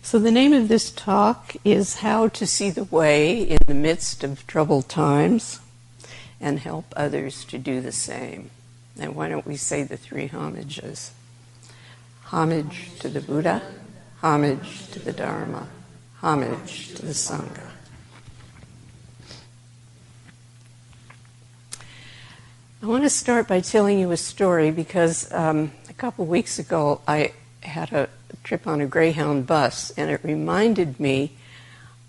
So the name of this talk is How to See the Way in the Midst of Troubled Times and Help Others to Do the Same. And why don't we say the three homages? Homage to the Buddha, homage to the Dharma, homage to the Sangha. I want to start by telling you a story because a couple weeks ago I had a trip on a Greyhound bus, and it reminded me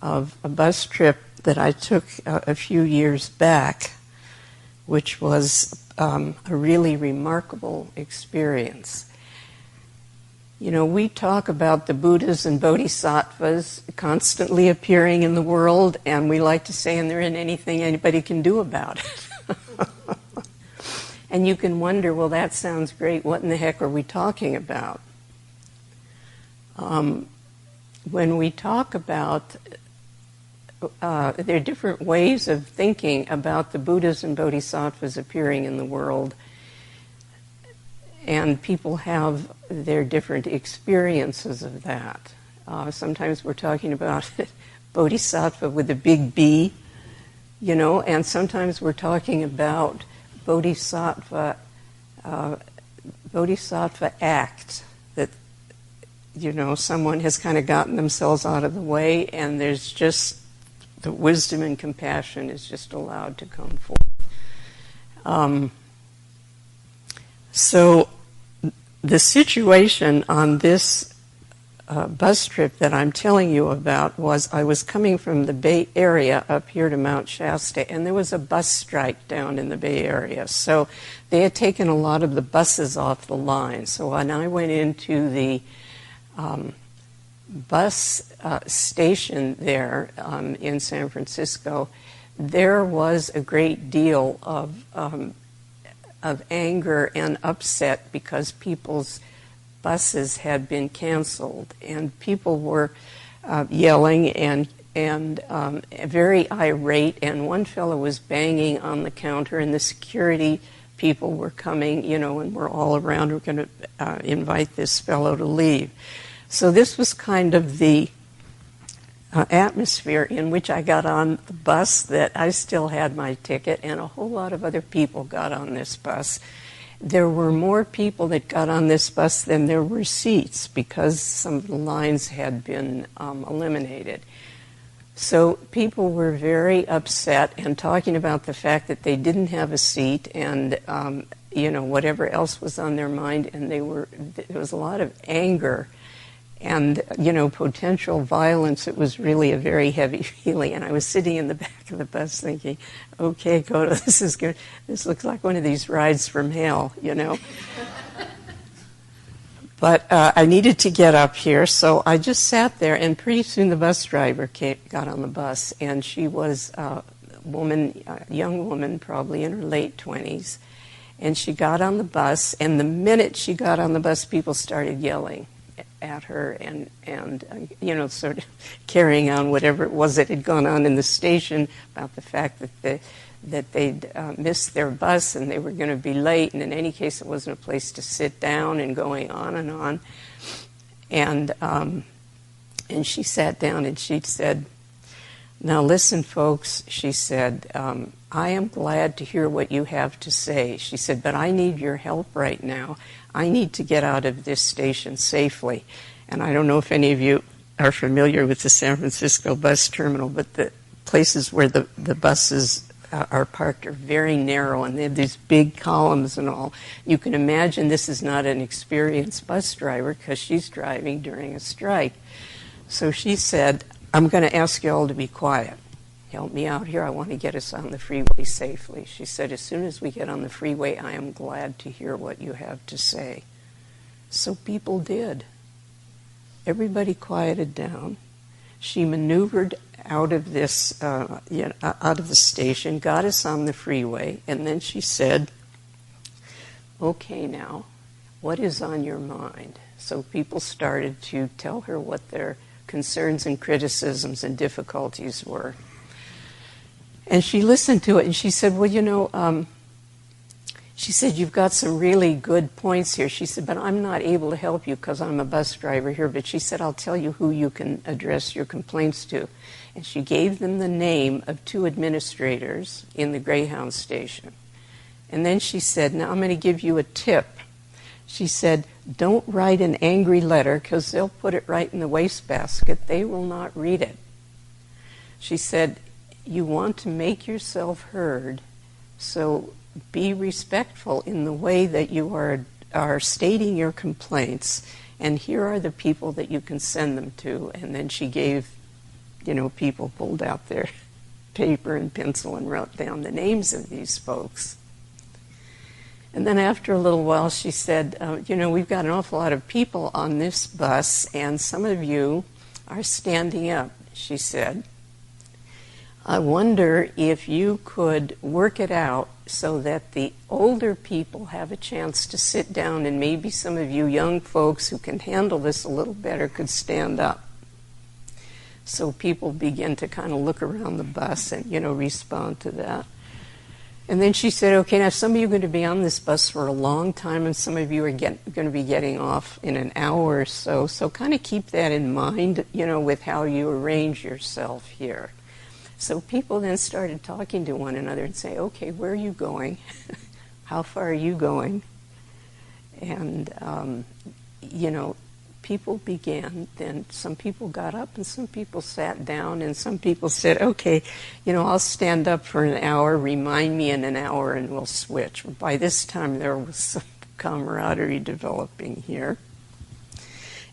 of a bus trip that I took a few years back, which was a really remarkable experience. You know, we talk about the Buddhas and Bodhisattvas constantly appearing in the world, and we like to say, and there isn't anything anybody can do about it. And you can wonder, well, that sounds great. What in the heck are we talking about? When we talk about, there are different ways of thinking about the Buddhas and Bodhisattvas appearing in the world, and people have their different experiences of that. Sometimes we're talking about Bodhisattva with a big B, you know, and sometimes we're talking about Bodhisattva act, that, you know, someone has kind of gotten themselves out of the way, and there's just the wisdom and compassion is just allowed to come forth. So the situation on this bus trip that I'm telling you about was I was coming from the Bay Area up here to Mount Shasta, and there was a bus strike down in the Bay Area. So they had taken a lot of the buses off the line. So when I went into the bus station there in San Francisco, there was a great deal of anger and upset because people's buses had been canceled, and people were yelling and very irate, and one fellow was banging on the counter, and the security people were coming, you know, and we're all around. We're going to invite this fellow to leave. So this was kind of the atmosphere in which I got on the bus, that I still had my ticket, and a whole lot of other people got on this bus. There were more people that got on this bus than there were seats because some of the lines had been eliminated. So people were very upset and talking about the fact that they didn't have a seat, and you know, whatever else was on their mind, and there was a lot of anger and, you know, potential violence. It was really a very heavy feeling, and I was sitting in the back of the bus thinking, okay, Kodo, this is good. This looks like one of these rides from hell, you know. But I needed to get up here, so I just sat there, and pretty soon the bus driver got on the bus, and she was a young woman, probably in her late 20s, and she got on the bus, and the minute she got on the bus, people started yelling at her and you know, sort of carrying on whatever it was that had gone on in the station about the fact that they'd missed their bus and they were going to be late, and in any case it wasn't a place to sit down, and going on and on. And she sat down and she said, "Now listen, folks," she said, "I am glad to hear what you have to say." She said, "But I need your help right now. I need to get out of this station safely." And I don't know if any of you are familiar with the San Francisco bus terminal, but the places where the buses are parked are very narrow, and they have these big columns and all. You can imagine this is not an experienced bus driver because she's driving during a strike. So she said, "I'm going to ask you all to be quiet. Help me out here. I want to get us on the freeway safely." She said, "As soon as we get on the freeway, I am glad to hear what you have to say." So people did. Everybody quieted down. She maneuvered out of this, out of the station, got us on the freeway, and then she said, "Okay, now, what is on your mind?" So people started to tell her what their concerns and criticisms and difficulties were. And she listened to it, and she said, "Well, you know," she said, you've got some really good points here. She said, but I'm not able to help you because I'm a bus driver here. But she said, I'll tell you who you can address your complaints to. And she gave them the name of 2 administrators in the Greyhound station. And then she said, now I'm going to give you a tip. She said, don't write an angry letter because they'll put it right in the wastebasket. They will not read it. She said, you want to make yourself heard, so be respectful in the way that you are stating your complaints, and here are the people that you can send them to. And then she gave, people pulled out their paper and pencil and wrote down the names of these folks. And then after a little while she said, we've got an awful lot of people on this bus, and some of you are standing up, she said. I wonder if you could work it out so that the older people have a chance to sit down, and maybe some of you young folks who can handle this a little better could stand up. So people begin to kind of look around the bus and, respond to that. And then she said, okay, now some of you are going to be on this bus for a long time, and some of you are going to be getting off in an hour or so. So kind of keep that in mind, with how you arrange yourself here. So people then started talking to one another and say, okay, where are you going? How far are you going? And, people began, then some people got up and some people sat down, and some people said, okay, I'll stand up for an hour, remind me in an hour, and we'll switch. By this time there was some camaraderie developing here.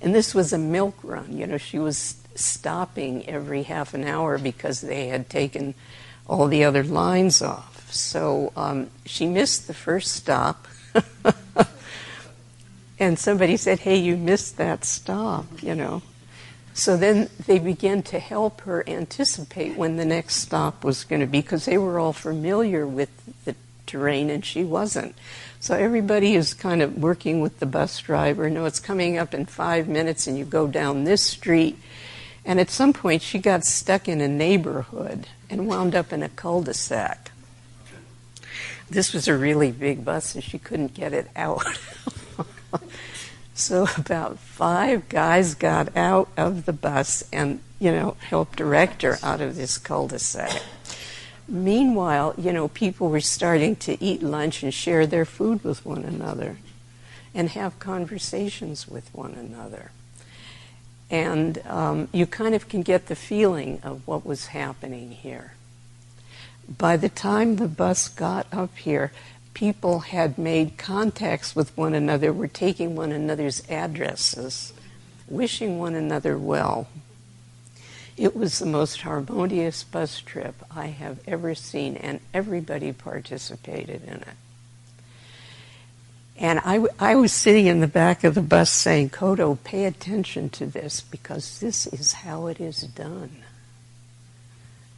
And this was a milk run. She was stopping every half an hour because they had taken all the other lines off. So she missed the first stop. And somebody said, hey, you missed that stop, So then they began to help her anticipate when the next stop was going to be, because they were all familiar with the terrain and she wasn't. So everybody is kind of working with the bus driver. No, it's coming up in 5 minutes and you go down this street. And at some point she got stuck in a neighborhood and wound up in a cul-de-sac. This was a really big bus and she couldn't get it out. So about 5 guys got out of the bus and, helped direct her out of this cul-de-sac. Meanwhile, people were starting to eat lunch and share their food with one another and have conversations with one another. And you kind of can get the feeling of what was happening here. By the time the bus got up here, people had made contacts with one another, were taking one another's addresses, wishing one another well. It was the most harmonious bus trip I have ever seen, and everybody participated in it. And I was sitting in the back of the bus saying, Kodo, pay attention to this, because this is how it is done.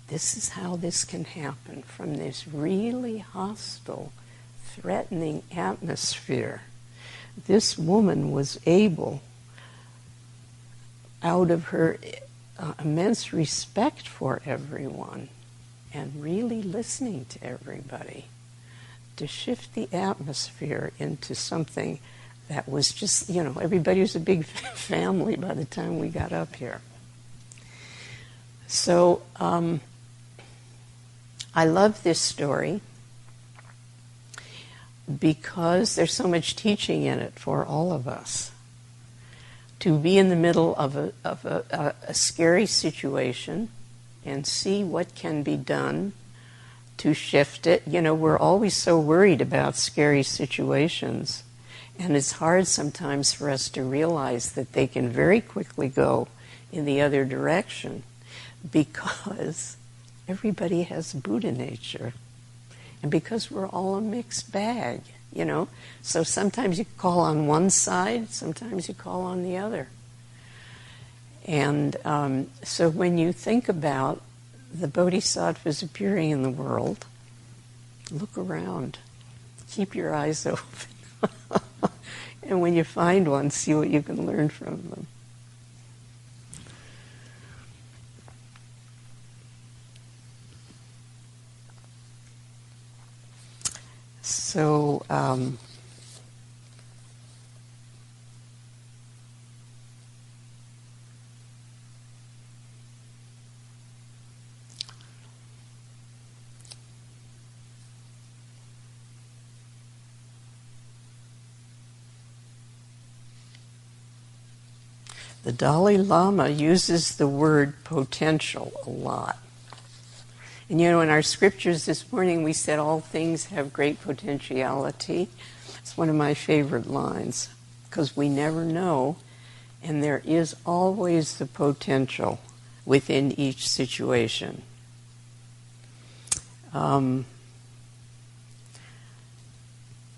This is how this can happen from this really hostile, threatening atmosphere. This woman was able, out of her immense respect for everyone and really listening to everybody, to shift the atmosphere into something that was just, everybody was a big family by the time we got up here. So I love this story because there's so much teaching in it for all of us. To be in the middle of a scary situation and see what can be done to shift it. We're always so worried about scary situations, and it's hard sometimes for us to realize that they can very quickly go in the other direction because everybody has Buddha nature. And because we're all a mixed bag, So sometimes you call on one side, sometimes you call on the other. And so when you think about the bodhisattvas appearing in the world, look around. Keep your eyes open. And when you find one, see what you can learn from them. So, the Dalai Lama uses the word potential a lot. And you know, in our scriptures this morning, we said all things have great potentiality. It's one of my favorite lines, because we never know, and there is always the potential within each situation.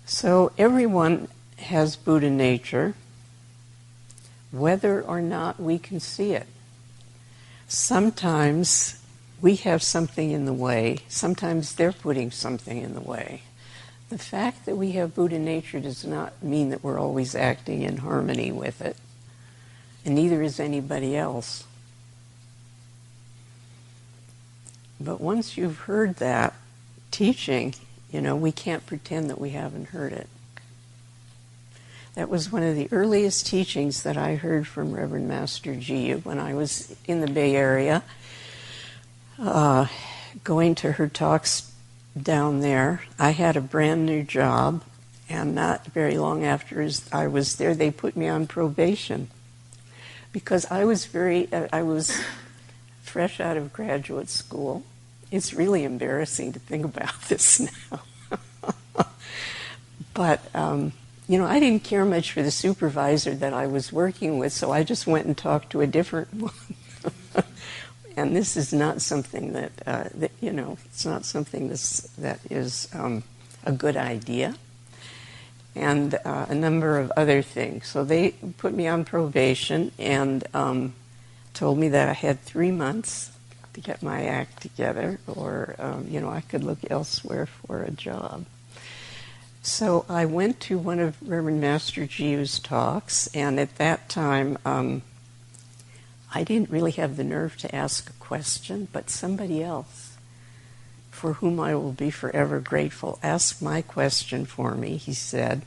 So everyone has Buddha nature, whether or not we can see it. Sometimes we have something in the way. Sometimes they're putting something in the way. The fact that we have Buddha nature does not mean that we're always acting in harmony with it. And neither is anybody else. But once you've heard that teaching, you know, we can't pretend that we haven't heard it. That was one of the earliest teachings that I heard from Reverend Master Ji when I was in the Bay Area, going to her talks down there. I had a brand new job, and not very long after I was there, they put me on probation because I was fresh out of graduate school. It's really embarrassing to think about this now. But, you know, I didn't care much for the supervisor that I was working with, so I just went and talked to a different one. And this is not something that you know, it's not something that is a good idea. And a number of other things. So they put me on probation and told me that I had 3 months to get my act together, or, you know, I could look elsewhere for a job. So I went to one of Reverend Master Jiu's talks, and at that time, I didn't really have the nerve to ask a question, but somebody else, for whom I will be forever grateful, asked my question for me. He said,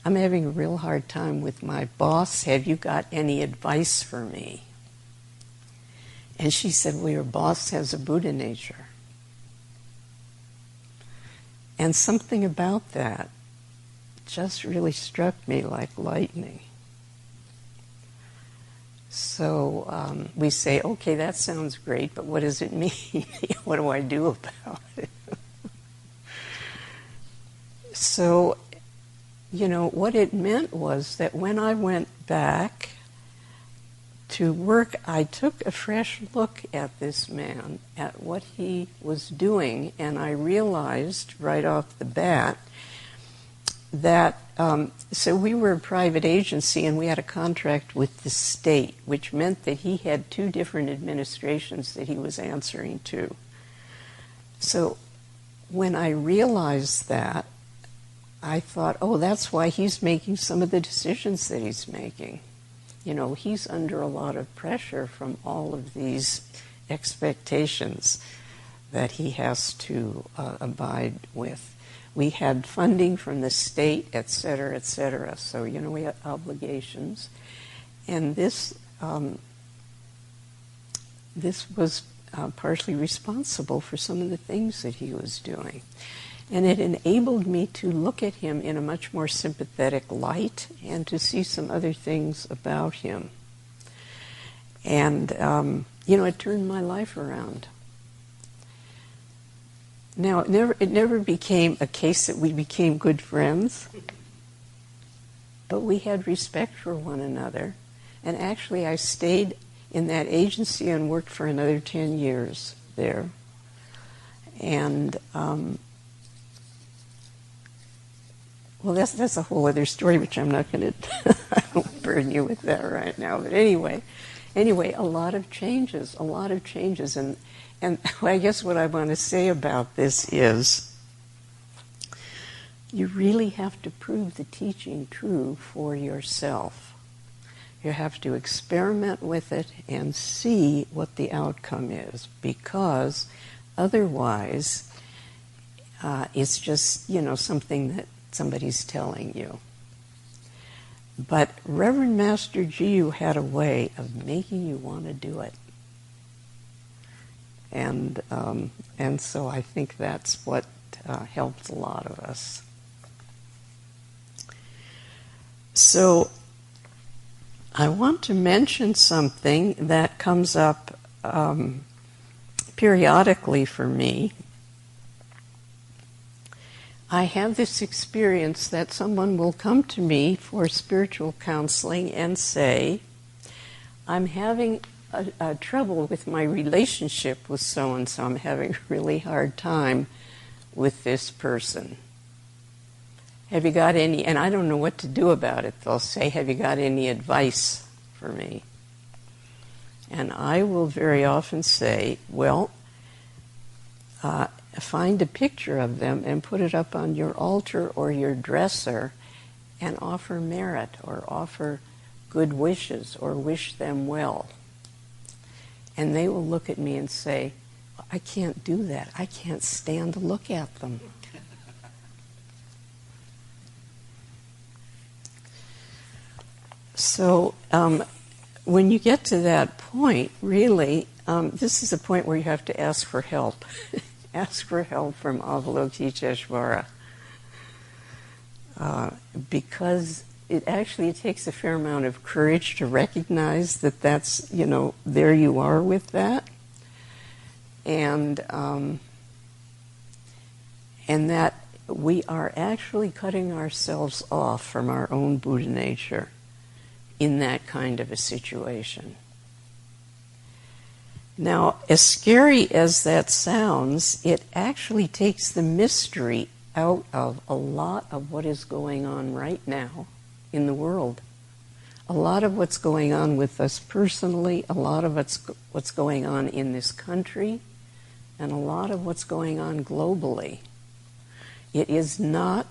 "I'm having a real hard time with my boss. Have you got any advice for me?" And she said, "Well, your boss has a Buddha nature." And something about that just really struck me like lightning. So we say, okay, that sounds great, but what does it mean? What do I do about it? So, you know, what it meant was that when I went back to work, I took a fresh look at this man, at what he was doing, and I realized right off the bat that, so we were a private agency and we had a contract with the state, which meant that he had 2 different administrations that he was answering to. So when I realized that, I thought, oh, that's why he's making some of the decisions that he's making. You know, he's under a lot of pressure from all of these expectations that he has to abide with. We had funding from the state, et cetera, et cetera. So, you know, we had obligations. And this was partially responsible for some of the things that he was doing. And it enabled me to look at him in a much more sympathetic light and to see some other things about him. And, you know, it turned my life around. Now, it never became a case that we became good friends, but we had respect for one another. And actually, I stayed in that agency and worked for another 10 years there. And, well, that's a whole other story, which I'm not going to, I won't burden you with that right now. But anyway, a lot of changes. And I guess what I want to say about this is you really have to prove the teaching true for yourself. You have to experiment with it and see what the outcome is, because otherwise It's just, something that somebody's telling you. But Reverend Master Jiyu had a way of making you want to do it. And so I think that's what helped a lot of us. So I want to mention something that comes up periodically for me. I have this experience that someone will come to me for spiritual counseling and say, I'm having a trouble with my relationship with so-and-so. I'm having a really hard time with this person. Have you got any, and I don't know what to do about it. They'll say, have you got any advice for me? And I will very often say, well, find a picture of them and put it up on your altar or your dresser and offer merit or offer good wishes or wish them well. And they will look at me and say, I can't do that. I can't stand to look at them. So when you get to that point, really, this is a point where you have to ask for help. Ask for help from Avalokiteshvara. Because it actually takes a fair amount of courage to recognize that that's, there you are with that. And that we are actually cutting ourselves off from our own Buddha nature in that kind of a situation. Now, as scary as that sounds, it actually takes the mystery out of a lot of what is going on right now in the world. A lot of what's going on with us personally, a lot of what's going on in this country, and a lot of what's going on globally. It is not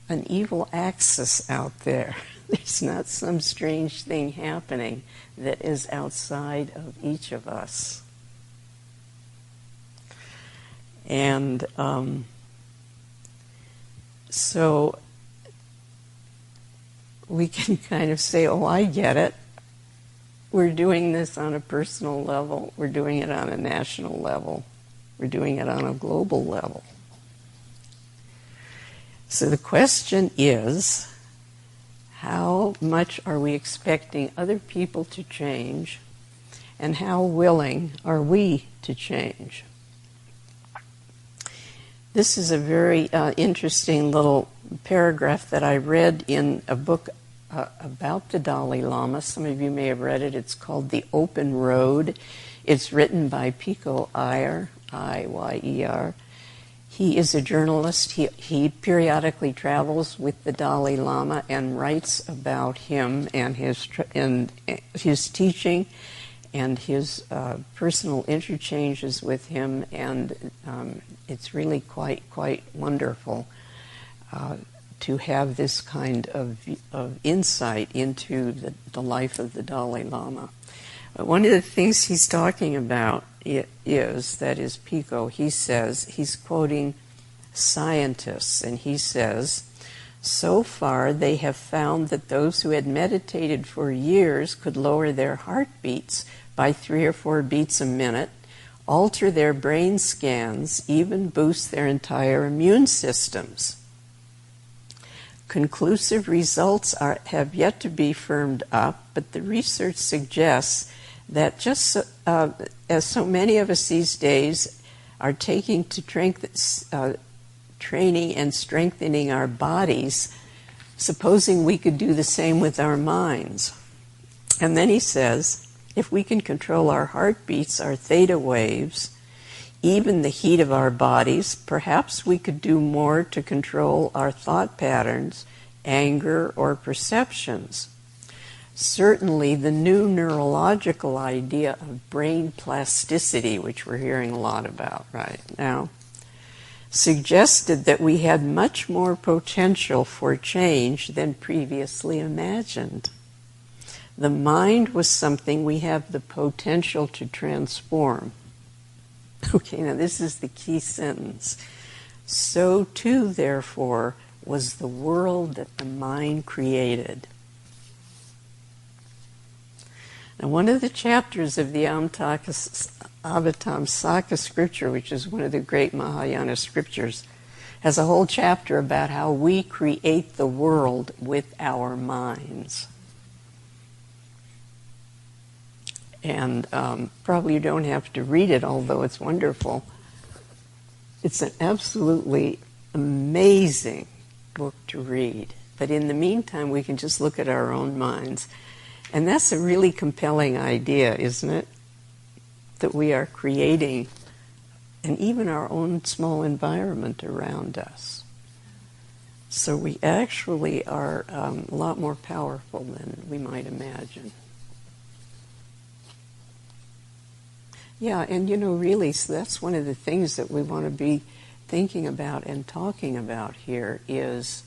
an evil axis out there. There's not some strange thing happening that is outside of each of us. And so we can kind of say, oh, I get it. We're doing this on a personal level. We're doing it on a national level. We're doing it on a global level. So the question is, how much are we expecting other people to change, and how willing are we to change? This is a very interesting little paragraph that I read in a book about the Dalai Lama. Some of you may have read it. It's called The Open Road. It's written by Pico Iyer, I-Y-E-R. He is a journalist. He periodically travels with the Dalai Lama and writes about him and his teaching and his personal interchanges with him, and it's really quite wonderful to have this kind of insight into the life of the Dalai Lama. But one of the things he's talking about is Pico, he says, he's quoting scientists, and he says, so far they have found that those who had meditated for years could lower their heartbeats by 3 or 4 beats a minute, alter their brain scans, even boost their entire immune systems. Conclusive results have yet to be firmed up, but the research suggests that just as so many of us these days are taking to training and strengthening our bodies, supposing we could do the same with our minds. And then he says, if we can control our heartbeats, our theta waves, even the heat of our bodies, perhaps we could do more to control our thought patterns, anger, or perceptions. Certainly, the new neurological idea of brain plasticity, which we're hearing a lot about right now, suggested that we had much more potential for change than previously imagined. The mind was something we have the potential to transform. Okay, now this is the key sentence. So too, therefore, was the world that the mind created. Now, one of the chapters of the Avatamsaka scripture, which is one of the great Mahayana scriptures, has a whole chapter about how we create the world with our minds. And probably you don't have to read it, although it's wonderful. It's an absolutely amazing book to read. But in the meantime, we can just look at our own minds. And that's a really compelling idea, isn't it? That we are creating, and even our own small environment around us. So we actually are a lot more powerful than we might imagine. Yeah, and really, so that's one of the things that we want to be thinking about and talking about here is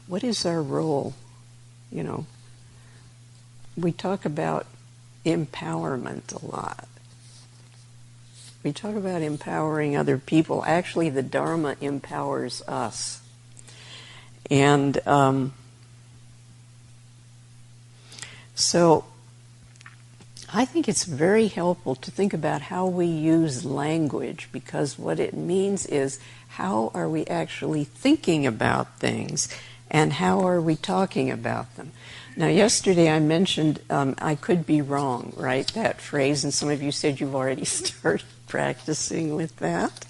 what is our role? We talk about empowerment a lot. We talk about empowering other people. Actually, the Dharma empowers us. And so I think it's very helpful to think about how we use language, because what it means is how are we actually thinking about things and how are we talking about them. Now, yesterday I mentioned I could be wrong, right, that phrase, and some of you said you've already started practicing with that.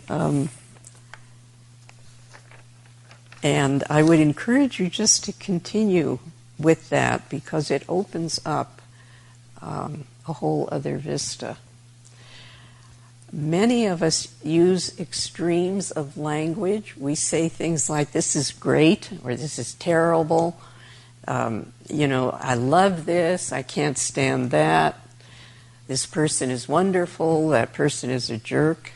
And I would encourage you just to continue with that because it opens up a whole other vista. Many of us use extremes of language. We say things like, this is great, or this is terrible. I love this, I can't stand that. This person is wonderful, that person is a jerk.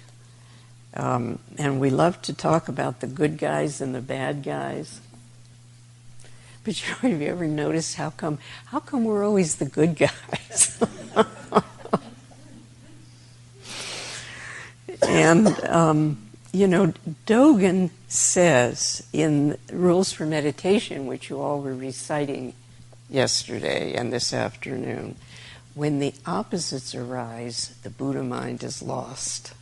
And we love to talk about the good guys and the bad guys. But have you ever noticed how come we're always the good guys? And, Dogen says in Rules for Meditation, which you all were reciting yesterday and this afternoon, when the opposites arise, the Buddha mind is lost.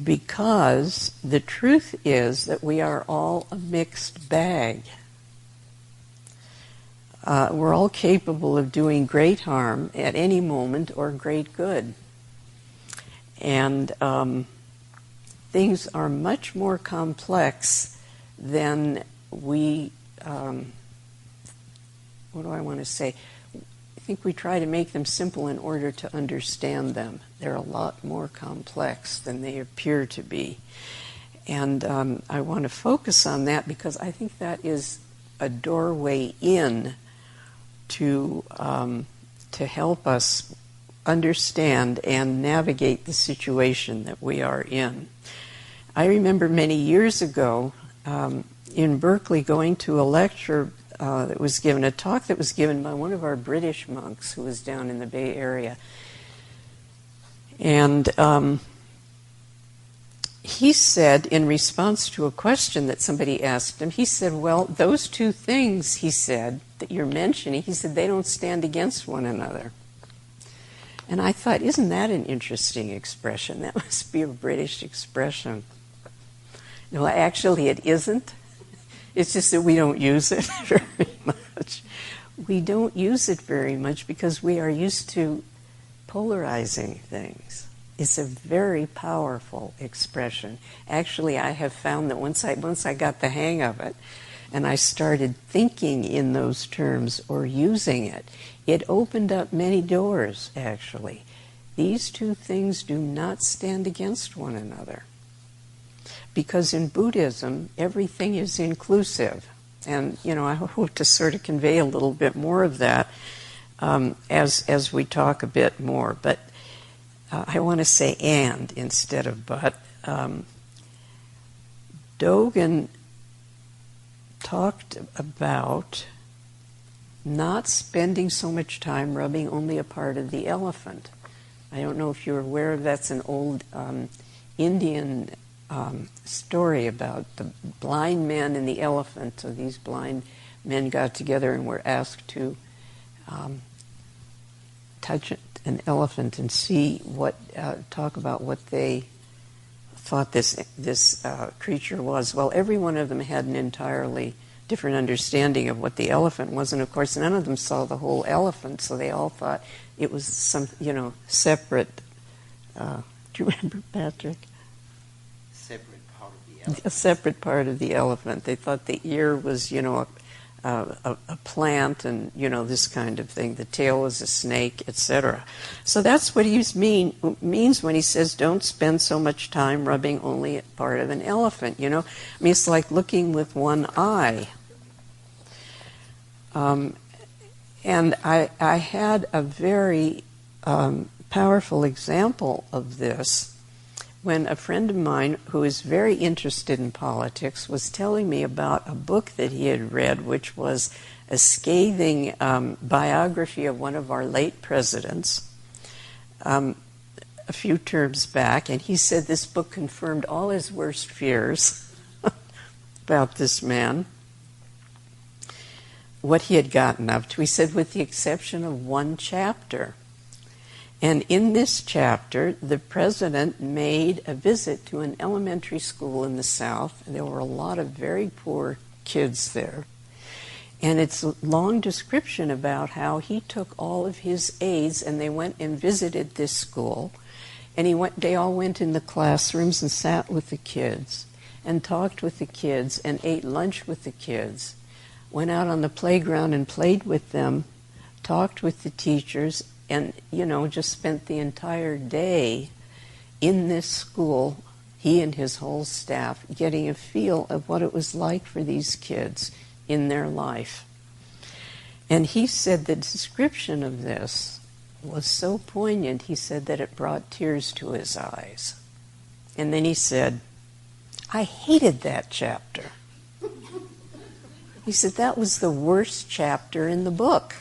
Because the truth is that we are all a mixed bag. We're all capable of doing great harm at any moment or great good. And things are much more complex than we, I think we try to make them simple in order to understand them. They're a lot more complex than they appear to be. And I want to focus on that because I think that is a doorway in to help us understand and navigate the situation that we are in. I remember many years ago in Berkeley going to a lecture that was given, a talk that was given by one of our British monks who was down in the Bay Area. And he said, in response to a question that somebody asked him, he said, well, those two things, he said, that you're mentioning, he said, they don't stand against one another. And I thought, isn't that an interesting expression? That must be a British expression. No, actually it isn't. It's just that we don't use it very much. We don't use it very much because we are used to polarizing things. It's a very powerful expression. Actually, I have found that once I got the hang of it and I started thinking in those terms or using it, it opened up many doors, actually. These two things do not stand against one another. Because in Buddhism, everything is inclusive. And, I hope to sort of convey a little bit more of that as we talk a bit more. But I want to say and instead of but. Dogen talked about not spending so much time rubbing only a part of the elephant. I don't know if you're aware of that's an old Indian story about the blind man and the elephant. So these blind men got together and were asked to touch an elephant and see what, talk about what they thought this creature was. Well, every one of them had an entirely different understanding of what the elephant was, and of course none of them saw the whole elephant, so they all thought it was some, separate. Do you remember, Patrick? Separate part of the elephant. A separate part of the elephant. They thought the ear was, a plant and, this kind of thing. The tail was a snake, etc. So that's what he means when he says don't spend so much time rubbing only at part of an elephant, it's like looking with one eye. And I had a very powerful example of this when a friend of mine who is very interested in politics was telling me about a book that he had read, which was a scathing biography of one of our late presidents a few terms back, and he said this book confirmed all his worst fears about this man, what he had gotten up to. He said, with the exception of one chapter. And in this chapter, the president made a visit to an elementary school in the South. There were a lot of very poor kids there. And it's a long description about how he took all of his aides and they went and visited this school. And they all went in the classrooms and sat with the kids and talked with the kids and ate lunch with the kids, went out on the playground and played with them, talked with the teachers, and, just spent the entire day in this school, he and his whole staff, getting a feel of what it was like for these kids in their life. And he said the description of this was so poignant, he said that it brought tears to his eyes. And then he said, I hated that chapter. He said that was the worst chapter in the book.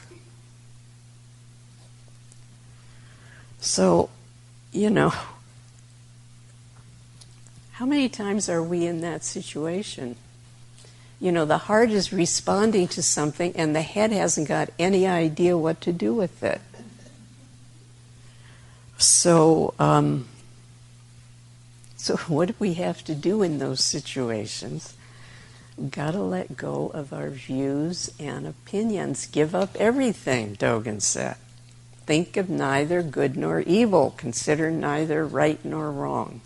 So, how many times are we in that situation? The heart is responding to something and the head hasn't got any idea what to do with it. So what do we have to do in those situations? We've got to let go of our views and opinions. Give up everything, Dogen said. Think of neither good nor evil. Consider neither right nor wrong.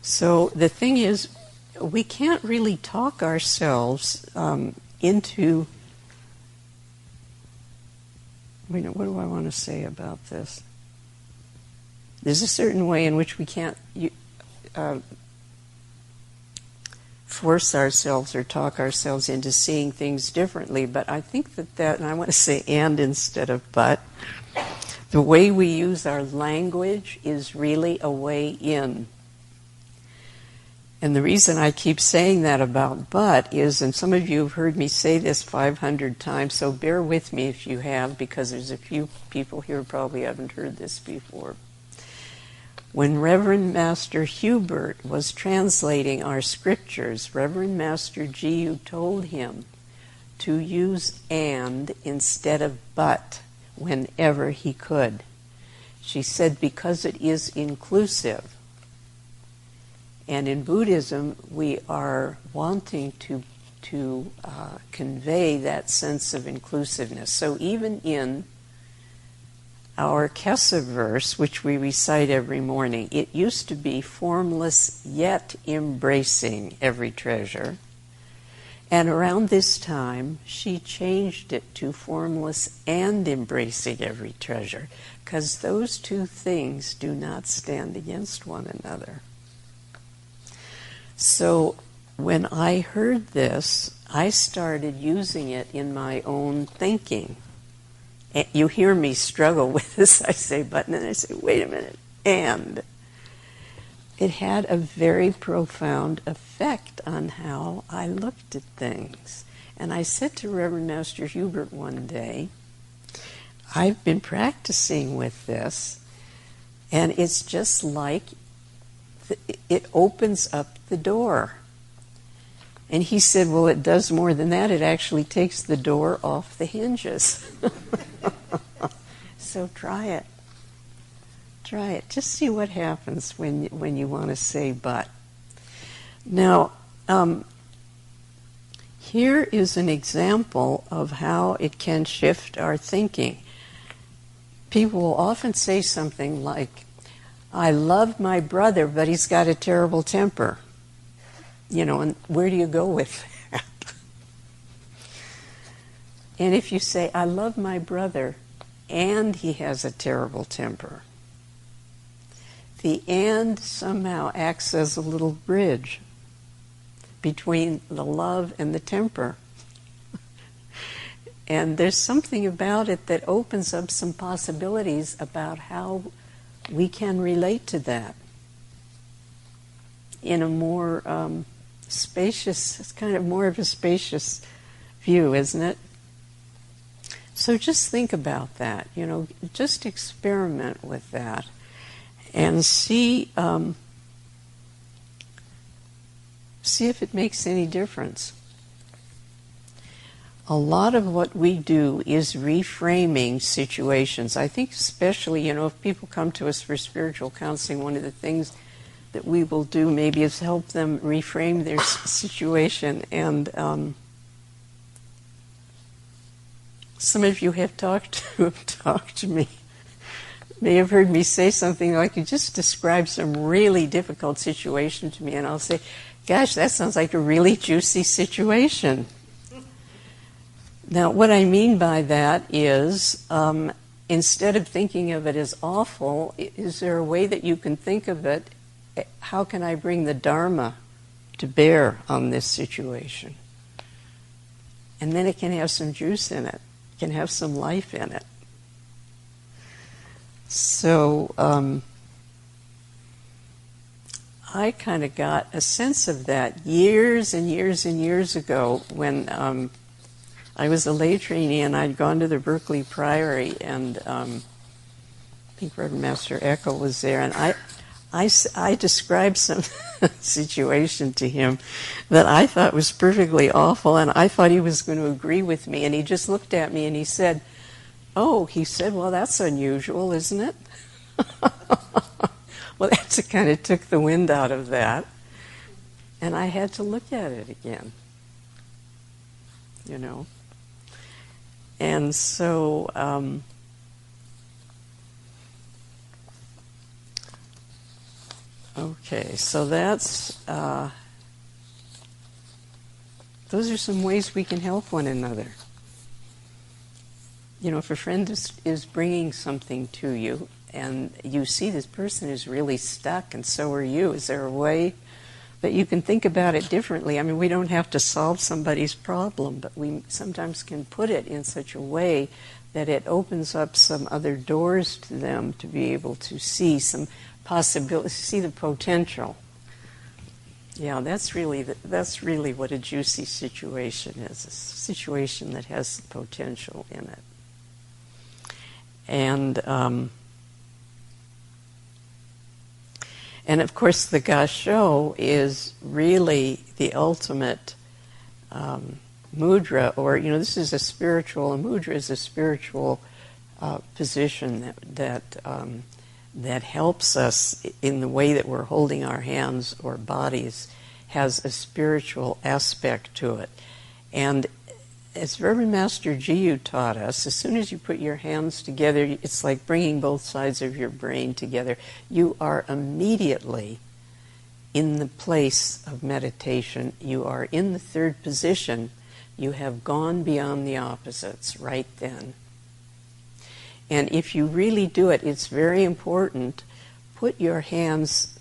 So the thing is, we can't really talk ourselves into... What do I want to say about this? There's a certain way in which we can't force ourselves or talk ourselves into seeing things differently, but I think that, and I want to say and instead of but, the way we use our language is really a way in. And the reason I keep saying that about but is, and some of you have heard me say this 500 times, so bear with me if you have, because there's a few people here who probably haven't heard this before. When Reverend Master Hubert was translating our scriptures, Reverend Master Jiyu told him to use and instead of but whenever he could. She said because it is inclusive. And in Buddhism, we are wanting to convey that sense of inclusiveness. So even in our Kesa verse, which we recite every morning, it used to be formless yet embracing every treasure. And around this time, she changed it to formless and embracing every treasure, because those two things do not stand against one another. So when I heard this, I started using it in my own thinking. You hear me struggle with this. I say, but, and then I say, wait a minute, and. It had a very profound effect on how I looked at things. And I said to Reverend Master Hubert one day, I've been practicing with this, and it's just like it opens up the door. And he said, well, it does more than that. It actually takes the door off the hinges. So try it. Try it. Just see what happens when you want to say but. Now, here is an example of how it can shift our thinking. People will often say something like, I love my brother, but he's got a terrible temper. And where do you go with that? And if you say, I love my brother, and he has a terrible temper, the and somehow acts as a little bridge between the love and the temper. And there's something about it that opens up some possibilities about how we can relate to that in a more spacious, it's kind of more of a spacious view, isn't it? So just think about that, just experiment with that and see if it makes any difference. A lot of what we do is reframing situations. I think especially, if people come to us for spiritual counseling, one of the things that we will do maybe is help them reframe their situation. And some of you have talked to me, may have heard me say something like, you just described some really difficult situation to me, and I'll say, gosh, that sounds like a really juicy situation. Now, what I mean by that is, instead of thinking of it as awful, is there a way that you can think of it, how can I bring the Dharma to bear on this situation? And then it can have some juice in it, can have some life in it. So I kind of got a sense of that years and years and years ago when I was a lay trainee and I'd gone to the Berkeley Priory, and I think Reverend Master Echo was there, and I described some situation to him that I thought was perfectly awful, and I thought he was going to agree with me, and he just looked at me and he said, well, that's unusual, isn't it? Well, that kind of took the wind out of that, and I had to look at it again, And so, okay, so that's, those are some ways we can help one another. If a friend is bringing something to you, and you see this person is really stuck, and so are you, is there a way that you can think about it differently? I mean, we don't have to solve somebody's problem, but we sometimes can put it in such a way that it opens up some other doors to them to be able to see some possibility, see the potential. Yeah, that's really what a juicy situation is, a situation that has potential in it. And of course, the gasho is really the ultimate mudra, or this is a mudra is a spiritual position that helps us in the way that we're holding our hands or bodies, has a spiritual aspect to it. And as Reverend Master Jiyu taught us, as soon as you put your hands together, it's like bringing both sides of your brain together. You are immediately in the place of meditation. You are in the third position. You have gone beyond the opposites right then. And if you really do it, it's very important. Put your hands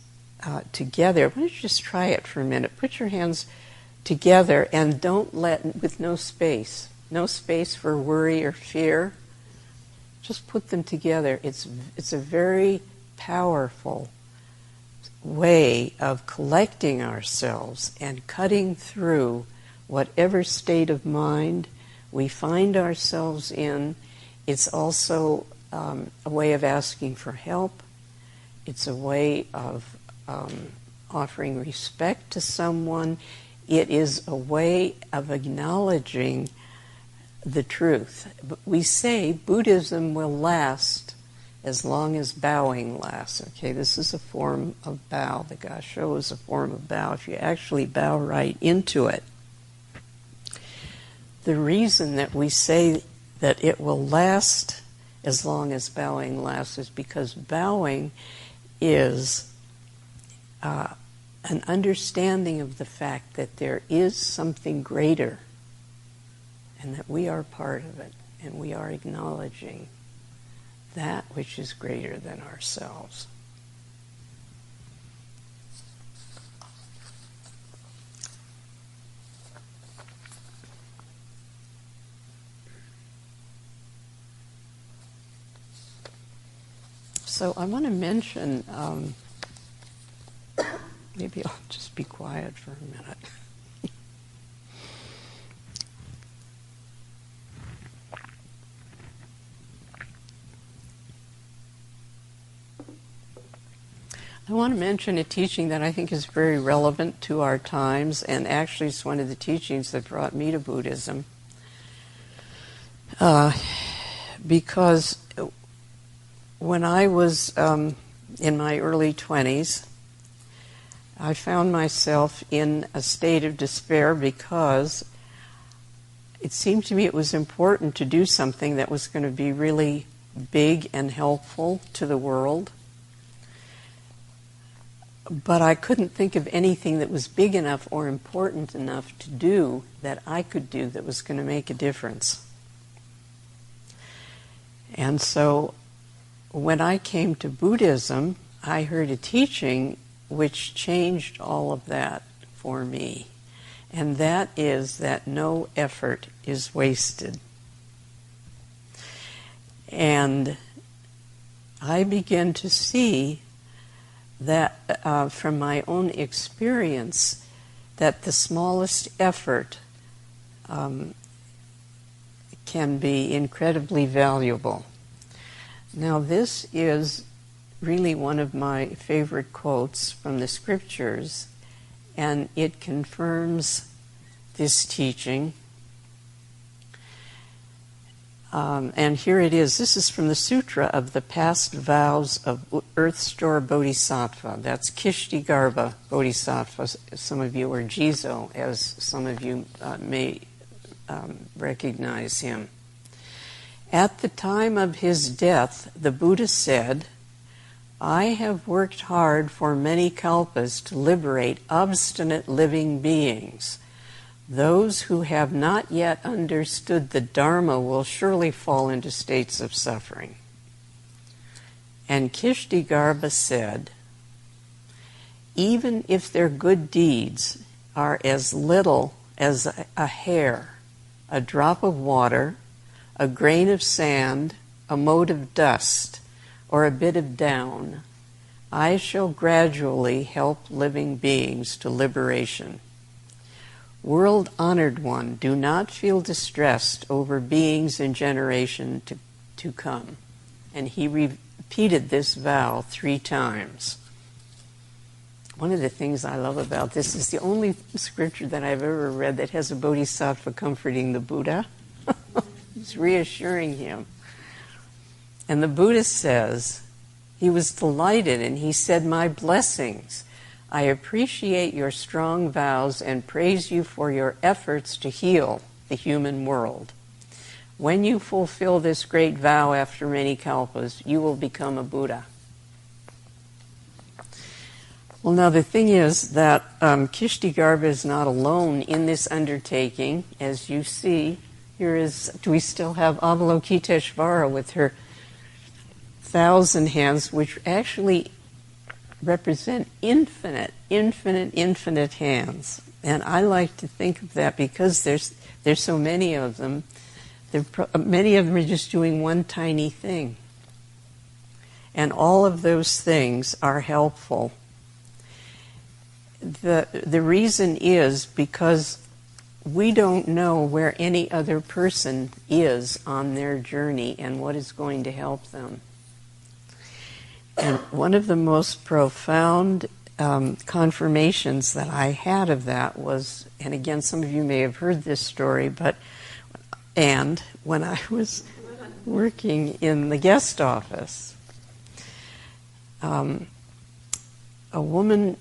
together. Why don't you just try it for a minute? Put your hands together and with no space for worry or fear. Just put them together. It's a very powerful way of collecting ourselves and cutting through whatever state of mind we find ourselves in, It's also a way of asking for help. It's a way of offering respect to someone. It is a way of acknowledging the truth. We say Buddhism will last as long as bowing lasts. Okay, this is a form of bow. The gasho is a form of bow. If you actually bow right into it. The reason that we say that it will last as long as bowing lasts is because bowing is an understanding of the fact that there is something greater and that we are part of it, and we are acknowledging that which is greater than ourselves. So I want to mention, maybe I'll just be quiet for a minute. I want to mention a teaching that I think is very relevant to our times, and actually it's one of the teachings that brought me to Buddhism. Because when I was in my early 20s, I found myself in a state of despair because it seemed to me it was important to do something that was going to be really big and helpful to the world. But I couldn't think of anything that was big enough or important enough to do that I could do that was going to make a difference. And so when I came to Buddhism, I heard a teaching which changed all of that for me. And that is that no effort is wasted. And I began to see that from my own experience, that the smallest effort can be incredibly valuable. Now, this is really one of my favorite quotes from the scriptures, and it confirms this teaching. And here it is. This is from the Sutra of the Past Vows of Earth Store Bodhisattva. That's Kishtagarbha Bodhisattva, some of you, or Jizo, as some of you may recognize him. At the time of his death, the Buddha said, "I have worked hard for many kalpas to liberate obstinate living beings. Those who have not yet understood the Dharma will surely fall into states of suffering." And Kishtagarbha said, "Even if their good deeds are as little as a hair, a drop of water, a grain of sand, a mote of dust, or a bit of down, I shall gradually help living beings to liberation. World-honored one, do not feel distressed over beings in generation to come." And he repeated this vow 3 times. One of the things I love about this is the only scripture that I've ever read that has a bodhisattva comforting the Buddha. It's reassuring him. And the Buddha says, he was delighted and he said, "My blessings. I appreciate your strong vows and praise you for your efforts to heal the human world. When you fulfill this great vow after many kalpas, you will become a Buddha." Well, now the thing is that Kishtagarbha is not alone in this undertaking. As you see, we still have Avalokiteshvara with her 1,000 hands, which actually represent infinite hands. And I like to think of that because there's so many of them. Many of them are just doing one tiny thing. And all of those things are helpful. The reason is because we don't know where any other person is on their journey and what is going to help them. And one of the most profound confirmations that I had of that was, and again, some of you may have heard this story, and when I was working in the guest office, a woman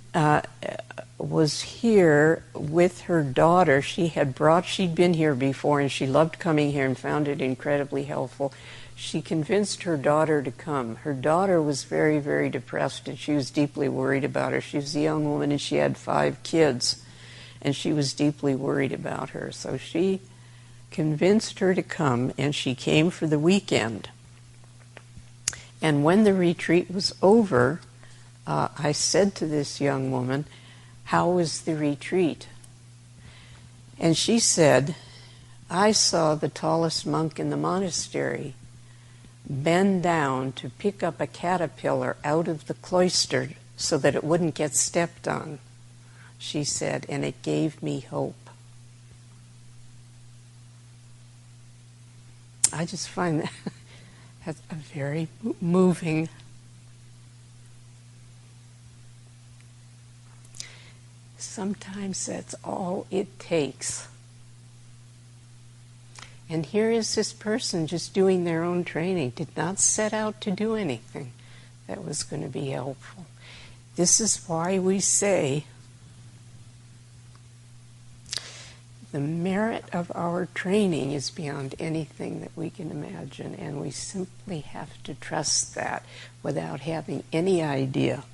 was here with her daughter. She'd been here before and she loved coming here and found it incredibly helpful. She convinced her daughter to come. Her daughter was very, very depressed and she was deeply worried about her. She was a young woman and she had 5 kids and she was deeply worried about her. So she convinced her to come and she came for the weekend. And when the retreat was over, I said to this young woman, "How was the retreat?" And she said, "I saw the tallest monk in the monastery bend down to pick up a caterpillar out of the cloister so that it wouldn't get stepped on," she said, "and it gave me hope." I just find that a very moving. Sometimes that's all it takes. And here is this person just doing their own training, did not set out to do anything that was going to be helpful. This is why we say the merit of our training is beyond anything that we can imagine, and we simply have to trust that without having any idea.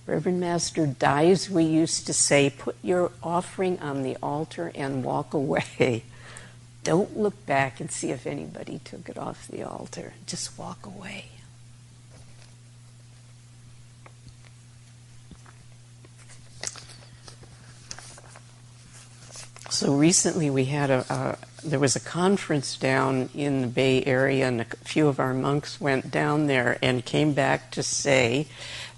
Reverend Master Dies, we used to say, put your offering on the altar and walk away. Don't look back and see if anybody took it off the altar. Just walk away. So recently we had there was a conference down in the Bay Area, and a few of our monks went down there and came back to say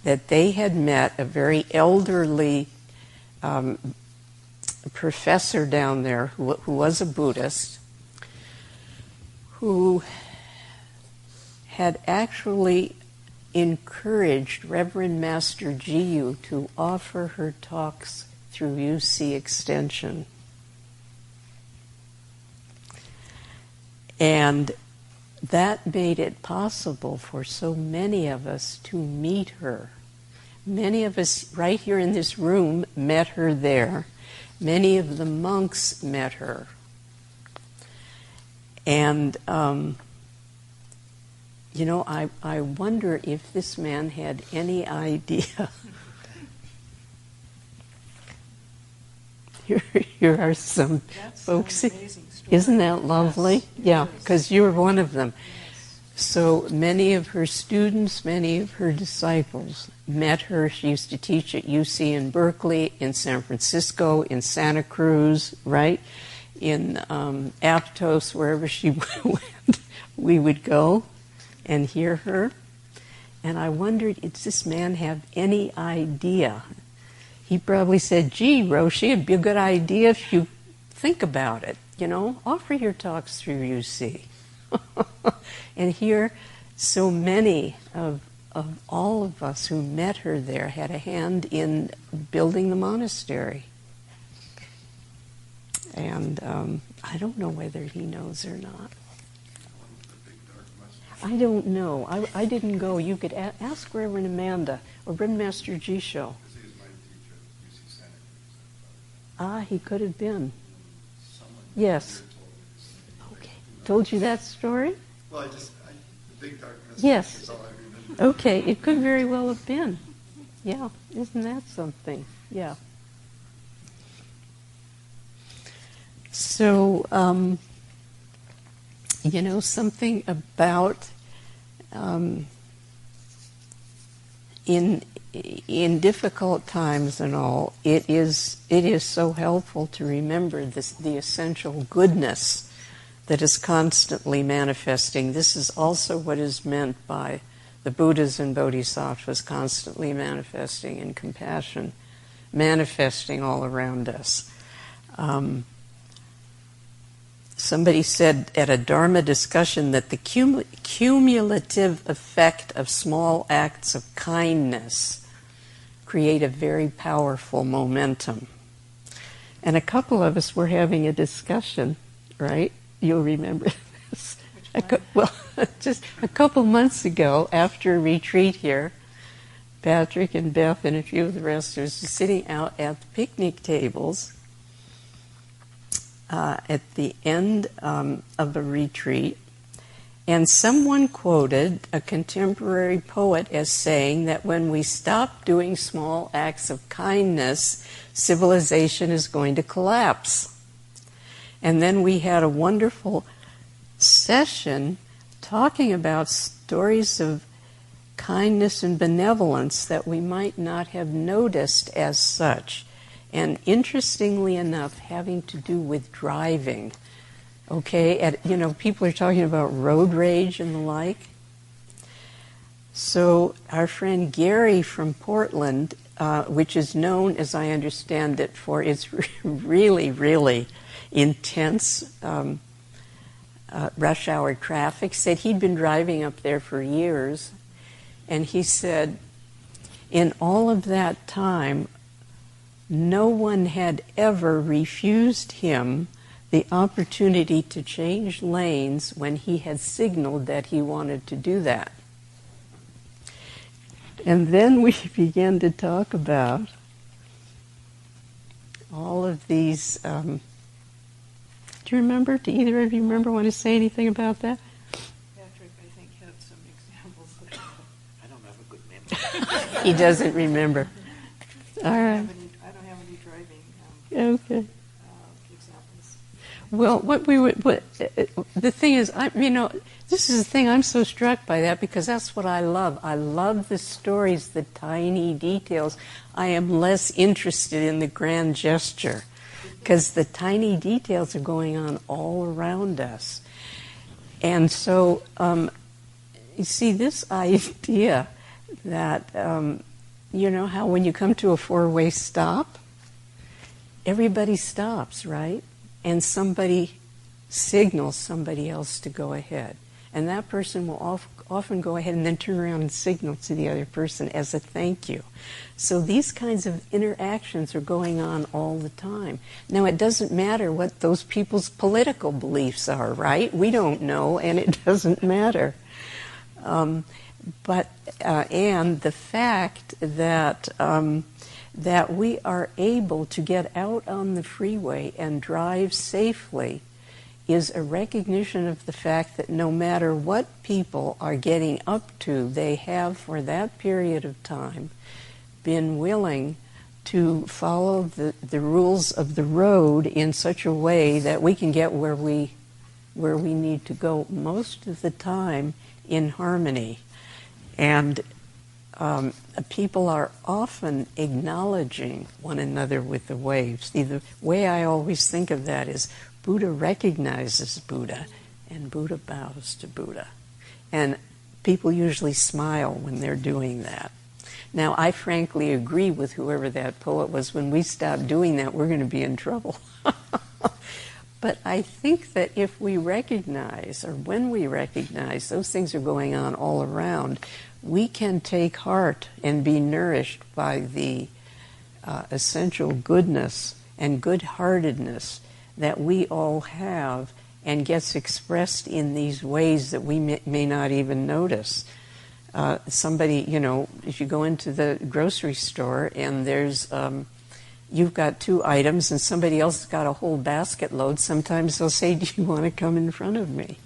that they had met a very elderly professor down there who was a Buddhist, who had actually encouraged Reverend Master Jiyu to offer her talks through UC Extension. And that made it possible for so many of us to meet her. Many of us right here in this room met her there. Many of the monks met her. And, I wonder if this man had any idea. Here are some folks. Isn't that lovely? Yes. Yeah, because you're one of them. Yes. So many of her students, many of her disciples met her. She used to teach at UC in Berkeley, in San Francisco, in Santa Cruz, right? In Aptos, wherever she went, we would go and hear her. And I wondered, does this man have any idea? He probably said, "Gee, Roshi, it'd be a good idea if you think about it. Offer your talks through UC." And here, so many of all of us who met her there had a hand in building the monastery. And I don't know whether he knows or not. I don't know. I didn't go. You could ask Reverend Amanda or Reverend Master Jisho. He could have been. Yes. Okay. Told you that story? Well, the big dark message. Yes. Is all I remember. Okay. It could very well have been. Yeah. Isn't that something? Yeah. So, something about in difficult times and all, it is so helpful to remember the essential goodness that is constantly manifesting. This is also what is meant by the Buddhas and Bodhisattvas constantly manifesting in compassion, manifesting all around us. somebody said at a Dharma discussion that the cumulative effect of small acts of kindness create a very powerful momentum. And a couple of us were having a discussion, right? You'll remember this. Well, just a couple months ago, after a retreat here, Patrick and Beth and a few of the rest were sitting out at the picnic tables at the end of a retreat, and someone quoted a contemporary poet as saying that when we stop doing small acts of kindness, civilization is going to collapse. And then we had a wonderful session talking about stories of kindness and benevolence that we might not have noticed as such. And interestingly enough, having to do with driving. Okay, people are talking about road rage and the like. So our friend Gary from Portland, which is known, as I understand it, for its really, really intense rush hour traffic, said he'd been driving up there for years, and he said in all of that time, no one had ever refused him the opportunity to change lanes when he had signaled that he wanted to do that. And then we began to talk about all of these. Do you remember? Do either of you want to say anything about that? Patrick, I think, had some examples. I don't have a good memory. He doesn't remember. All right. I don't have any driving Okay. examples. Well, the thing is, this is the thing, I'm so struck by that because that's what I love. I love the stories, the tiny details. I am less interested in the grand gesture because the tiny details are going on all around us. And so, you see, this idea that, how when you come to a four-way stop, everybody stops, right? And somebody signals somebody else to go ahead. And that person will often go ahead and then turn around and signal to the other person as a thank you. So these kinds of interactions are going on all the time. Now, it doesn't matter what those people's political beliefs are, right? We don't know, and it doesn't matter. And the fact that that we are able to get out on the freeway and drive safely is a recognition of the fact that no matter what people are getting up to, they have for that period of time been willing to follow the rules of the road in such a way that we can get where we need to go most of the time in harmony. And people are often acknowledging one another with the waves. See, the way I always think of that is Buddha recognizes Buddha, and Buddha bows to Buddha. And people usually smile when they're doing that. Now, I frankly agree with whoever that poet was. When we stop doing that, we're going to be in trouble. But I think that if we recognize, or when we recognize those things are going on all around, we can take heart and be nourished by the essential goodness and good-heartedness that we all have and gets expressed in these ways that we may not even notice. Somebody, if you go into the grocery store and there's, you've got 2 items and somebody else has got a whole basket load, sometimes they'll say, do you want to come in front of me?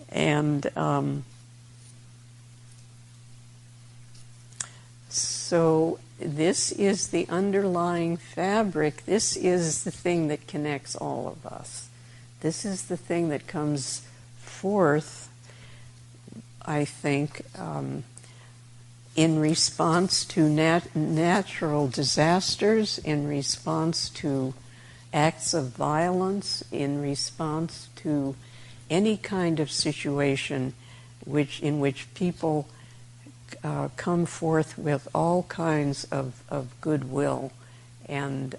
And so this is the underlying fabric. This is the thing that connects all of us. This is the thing that comes forth, I think, in response to natural disasters, in response to acts of violence, in response to any kind of situation in which people come forth with all kinds of goodwill and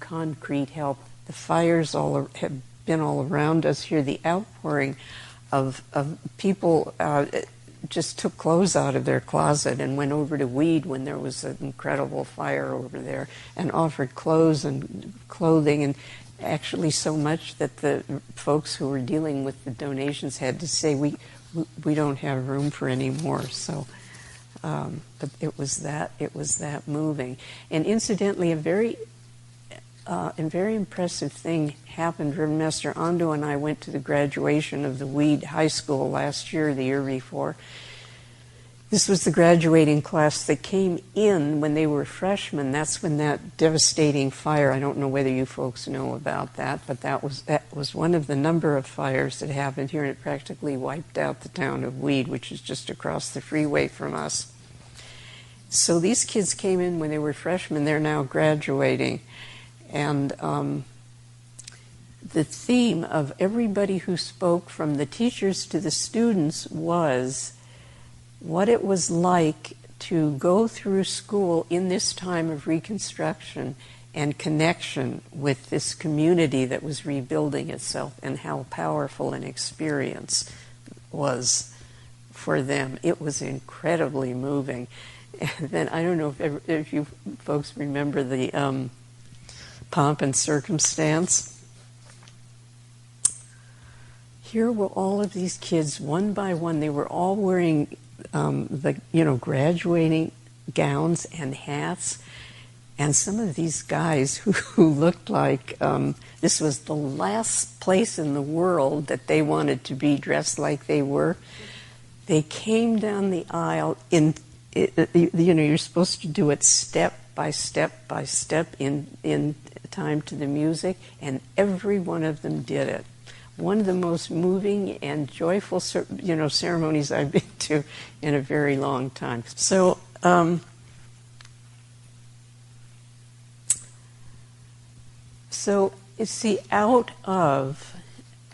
concrete help the fires have been all around us here. The outpouring of people just took clothes out of their closet and went over to weed when there was an incredible fire over there, and offered clothes and clothing, and actually so much that the folks who were dealing with the donations had to say, we don't have room for any more. So, but it was that moving. And incidentally, a very impressive thing happened. Reverend Master Ando and I went to the graduation of the Weed High School last year, the year before. This was the graduating class that came in when they were freshmen. That's when that devastating fire, I don't know whether you folks know about that, but that was one of the number of fires that happened here, and it practically wiped out the town of Weed, which is just across the freeway from us. So these kids came in when they were freshmen. They're now graduating. And the theme of everybody who spoke, from the teachers to the students, was what it was like to go through school in this time of Reconstruction and connection with this community that was rebuilding itself, and how powerful an experience was for them. It was incredibly moving. And then, I don't know if you folks remember the Pomp and Circumstance. Here were all of these kids, one by one. They were all wearing graduating gowns and hats, and some of these guys who looked like this was the last place in the world that they wanted to be dressed like they were. They came down the aisle you're supposed to do it step by step by step in time to the music, and every one of them did it. One of the most moving and joyful, ceremonies I've been to in a very long time. So, you see, out of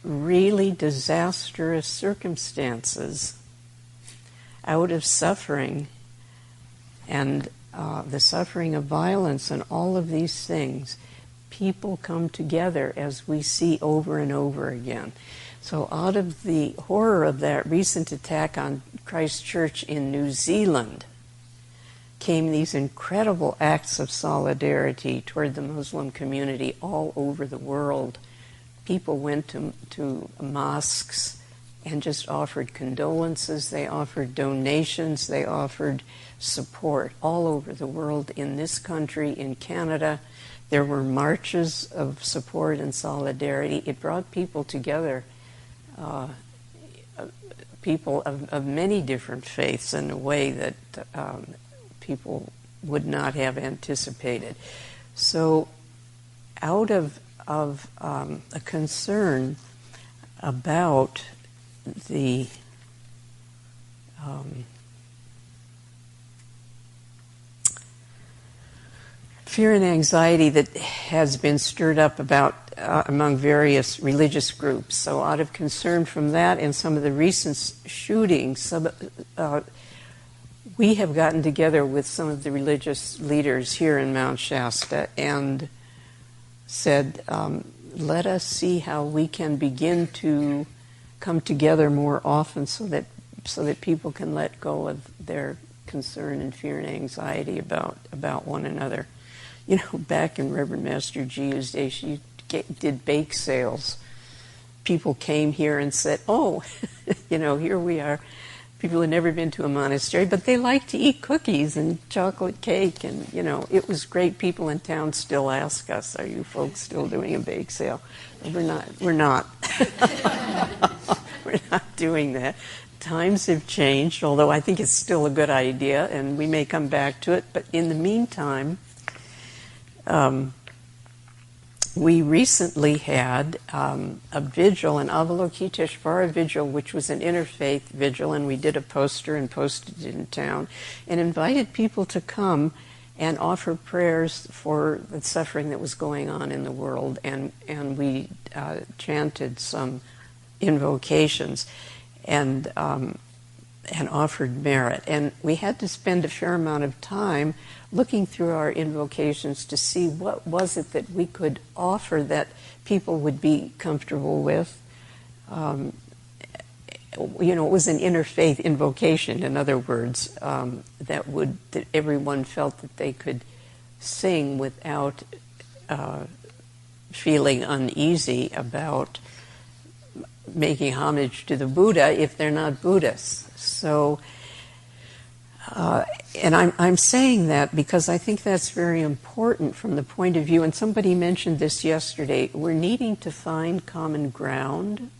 really disastrous circumstances, out of suffering, and the suffering of violence and all of these things, people come together, as we see over and over again. So out of the horror of that recent attack on Christ Church in New Zealand came these incredible acts of solidarity toward the Muslim community all over the world. People went to mosques and just offered condolences. They offered donations. They offered support all over the world, in this country, in Canada. There were marches of support and solidarity. It brought people together, people of many different faiths, in a way that people would not have anticipated. So out of a concern about the fear and anxiety that has been stirred up about among various religious groups. So out of concern from that and some of the recent shootings, we have gotten together with some of the religious leaders here in Mount Shasta and said, let us see how we can begin to come together more often so that people can let go of their concern and fear and anxiety about one another. You know, back in Reverend Master Gia's day, she did bake sales. People came here and said, oh, here we are. People had never been to a monastery, but they like to eat cookies and chocolate cake. And, it was great. People in town still ask us, are you folks still doing a bake sale? And we're not. We're not doing that. Times have changed, although I think it's still a good idea, and we may come back to it. But in the meantime, we recently had a vigil, an Avalokiteshvara vigil, which was an interfaith vigil, and we did a poster and posted it in town and invited people to come and offer prayers for the suffering that was going on in the world, and we chanted some invocations. And and offered merit. And we had to spend a fair amount of time looking through our invocations to see what was it that we could offer that people would be comfortable with. It was an interfaith invocation, in other words, that everyone felt that they could sing without feeling uneasy about making homage to the Buddha if they're not Buddhists. So, and I'm saying that because I think that's very important from the point of view, and somebody mentioned this yesterday, we're needing to find common ground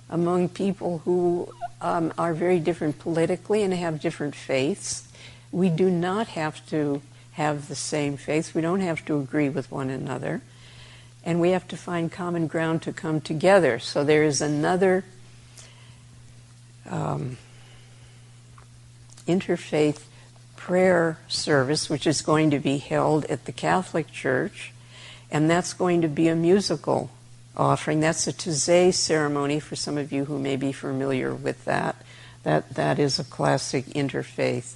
among people who are very different politically and have different faiths. We do not have to have the same faiths. We don't have to agree with one another. And we have to find common ground to come together. So there is another interfaith prayer service which is going to be held at the Catholic Church, and that's going to be a musical offering. That's a Taizé ceremony for some of you who may be familiar with that. That is a classic interfaith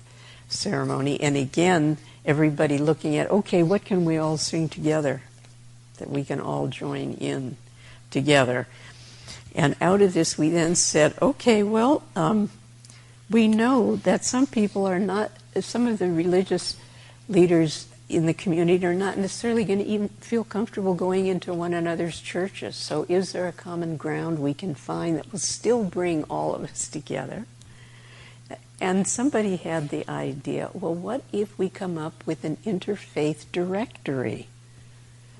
ceremony. And again, everybody looking at, okay, what can we all sing together that we can all join in together? And out of this we then said, okay, well, we know that some people are not, some of the religious leaders in the community are not necessarily going to even feel comfortable going into one another's churches. So is there a common ground we can find that will still bring all of us together? And somebody had the idea, well, what if we come up with an interfaith directory?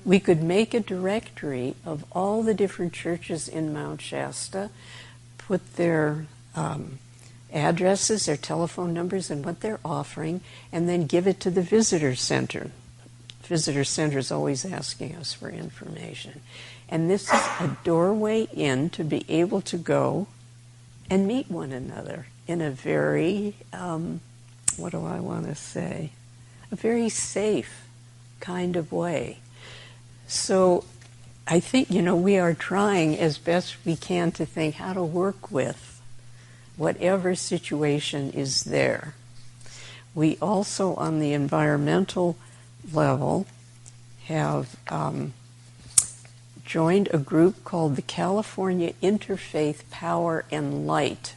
We could make a directory of all the different churches in Mount Shasta, put their addresses, their telephone numbers, and what they're offering, and then give it to the visitor center. The visitor center is always asking us for information. And this is a doorway in to be able to go and meet one another in a very, what do I want to say, a very safe kind of way. So I think, we are trying as best we can to think how to work with whatever situation is there. We also, on the environmental level, have joined a group called the California Interfaith Power and Light.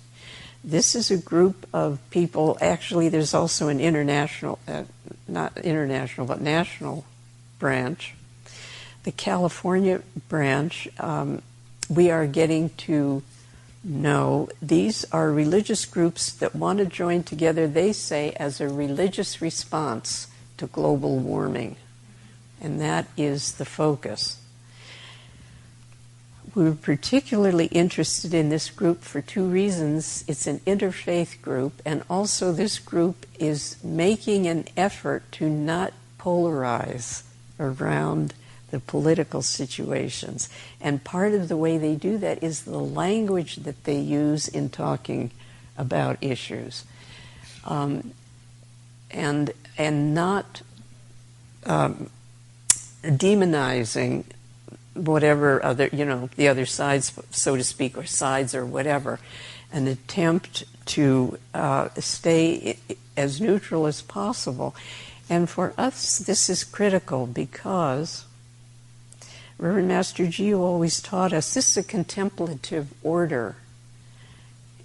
This is a group of people, actually there's also an international, not international, but national branch. The California branch, we are getting to know these are religious groups that want to join together, they say, as a religious response to global warming. And that is the focus. We're particularly interested in this group for two reasons. It's an interfaith group, and also this group is making an effort to not polarize around the political situations. And part of the way they do that is the language that they use in talking about issues. And not demonizing whatever other, the other sides, so to speak, or sides or whatever. An attempt to stay as neutral as possible. And for us, this is critical because Reverend Master Gio always taught us this is a contemplative order.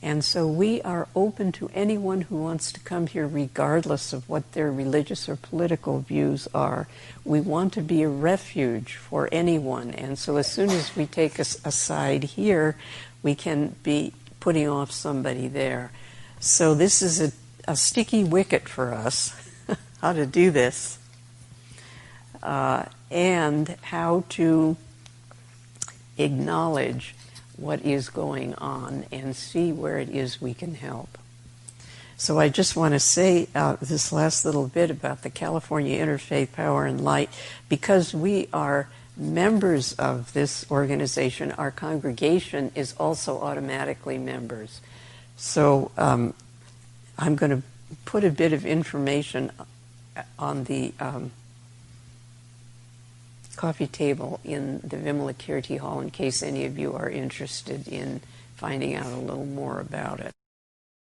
And so we are open to anyone who wants to come here regardless of what their religious or political views are. We want to be a refuge for anyone. And so as soon as we take a side here, we can be putting off somebody there. So this is a sticky wicket for us, how to do this. And how to acknowledge what is going on and see where it is we can help. So I just want to say this last little bit about the California Interfaith Power and Light. Because we are members of this organization, our congregation is also automatically members. So I'm going to put a bit of information on the coffee table in the Vimalakirti Hall in case any of you are interested in finding out a little more about it.